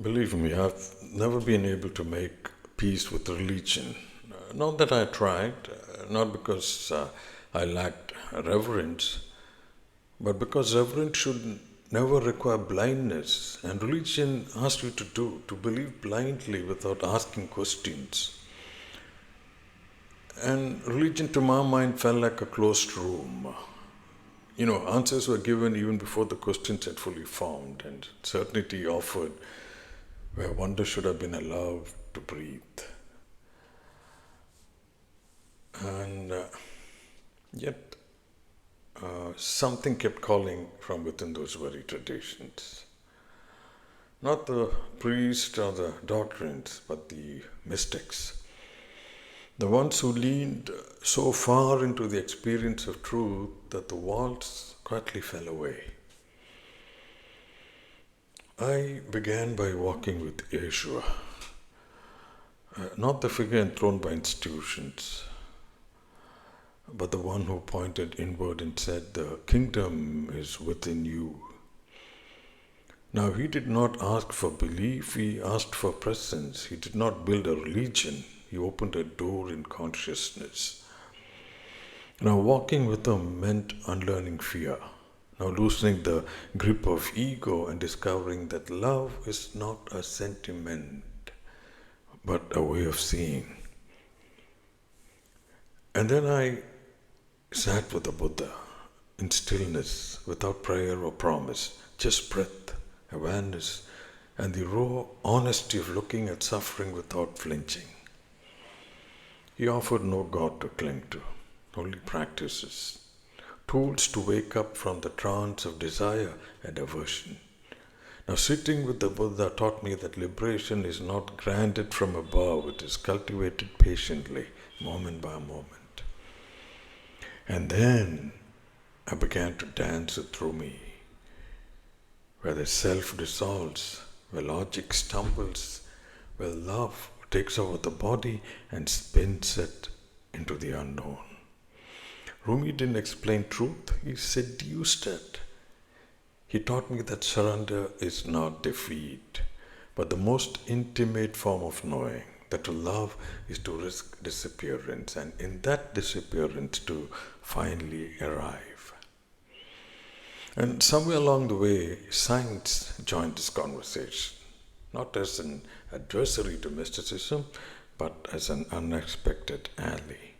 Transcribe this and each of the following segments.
Believe me, I've never been able to make peace with religion. Not that I tried, not because I lacked reverence, but because reverence should never require blindness. And religion asks you to believe blindly without asking questions. And religion, to my mind, felt like a closed room. Answers were given even before the questions had fully formed, and certainty offered where wonder should have been allowed to breathe. And yet, something kept calling from within those very traditions. Not the priests or the doctrines, but the mystics. The ones who leaned so far into the experience of truth that the walls quietly fell away. I began by walking with Yeshua, not the figure enthroned by institutions, but the one who pointed inward and said, "The kingdom is within you." Now, he did not ask for belief, he asked for presence. He did not build a religion, he opened a door in consciousness. Now, walking with him meant unlearning fear. Now, loosening the grip of ego and discovering that love is not a sentiment, but a way of seeing. And then I sat with the Buddha in stillness, without prayer or promise, just breath, awareness, and the raw honesty of looking at suffering without flinching. He offered no God to cling to, only practices, tools to wake up from the trance of desire and aversion. Now, sitting with the Buddha taught me that liberation is not granted from above, it is cultivated patiently, moment by moment. And then I began to dance with Rumi, where the self dissolves, where logic stumbles, where love takes over the body and spins it into the unknown. Rumi didn't explain truth, he seduced it. He taught me that surrender is not defeat, but the most intimate form of knowing, that to love is to risk disappearance, and in that disappearance to finally arrive. And somewhere along the way, science joined this conversation, not as an adversary to mysticism, but as an unexpected ally.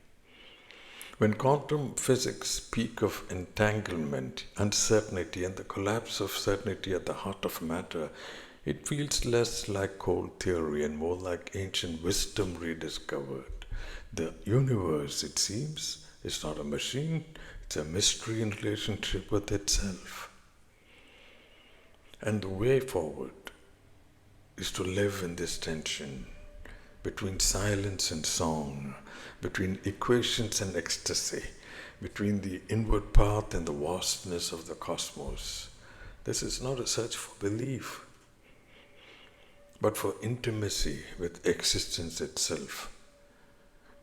When quantum physics speak of entanglement, uncertainty, and the collapse of certainty at the heart of matter, it feels less like cold theory and more like ancient wisdom rediscovered. The universe, it seems, is not a machine, it's a mystery in relationship with itself. And the way forward is to live in this tension between silence and song, between equations and ecstasy, between the inward path and the vastness of the cosmos. This is not a search for belief, but for intimacy with existence itself.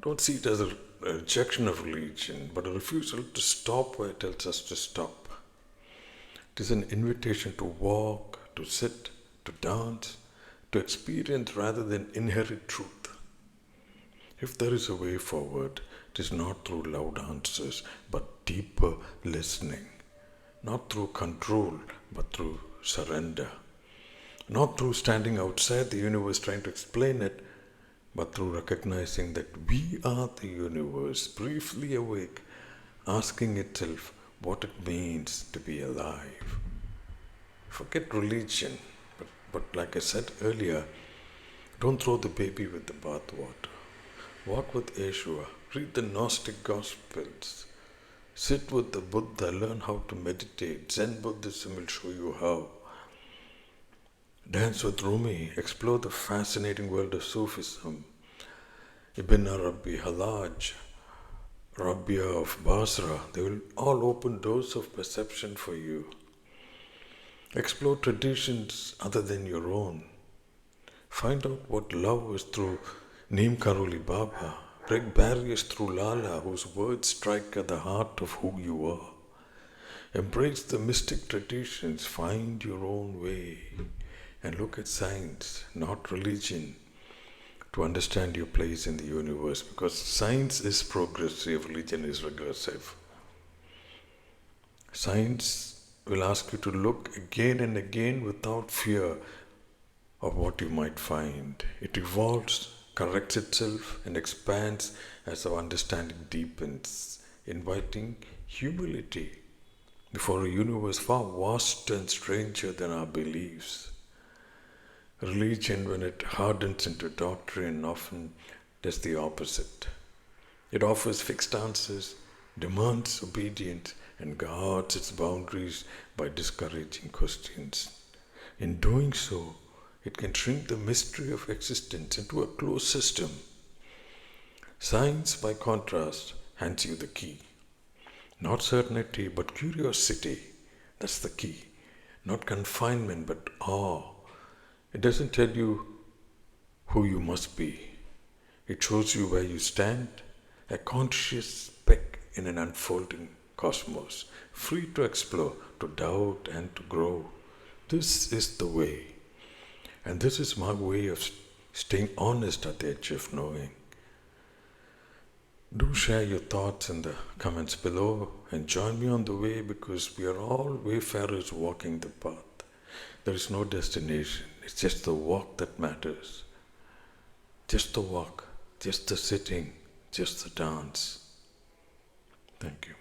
Don't see it as a rejection of religion, but a refusal to stop where it tells us to stop. It is an invitation to walk, to sit, to dance, to experience rather than inherit truth. If there is a way forward, it is not through loud answers, but deeper listening. Not through control, but through surrender. Not through standing outside the universe trying to explain it, but through recognizing that we are the universe, briefly awake, asking itself what it means to be alive. Forget religion, but like I said earlier, don't throw the baby with the bathwater. Walk with Yeshua, read the Gnostic Gospels, sit with the Buddha, learn how to meditate. Zen Buddhism will show you how. Dance with Rumi, explore the fascinating world of Sufism. Ibn Arabi, Halaj, Rabia of Basra, they will all open doors of perception for you. Explore traditions other than your own. Find out what love is through Neem Karoli Baba. Break barriers through Lala, whose words strike at the heart of who you are. Embrace the mystic traditions. Find your own way. and look at science, not religion, to understand your place in the universe, because science is progressive, religion is regressive. Science will ask you to look again and again without fear of what you might find. It evolves, corrects itself, and expands as our understanding deepens, inviting humility before a universe far vaster and stranger than our beliefs. Religion, when it hardens into doctrine, often does the opposite. It offers fixed answers, demands obedience, and guards its boundaries by discouraging questions. In doing so, it can shrink the mystery of existence into a closed system. Science, by contrast, hands you the key. Not certainty, but curiosity. That's the key. Not confinement, but awe. It doesn't tell you who you must be. It shows you where you stand, a conscious speck in an unfolding cosmos, free to explore, to doubt, and to grow. This is the way. And this is my way of staying honest at the edge of knowing. Do share your thoughts in the comments below and join me on the way, because we are all wayfarers walking the path. There is no destination. It's just the walk that matters. Just the walk, just the sitting, just the dance. Thank you.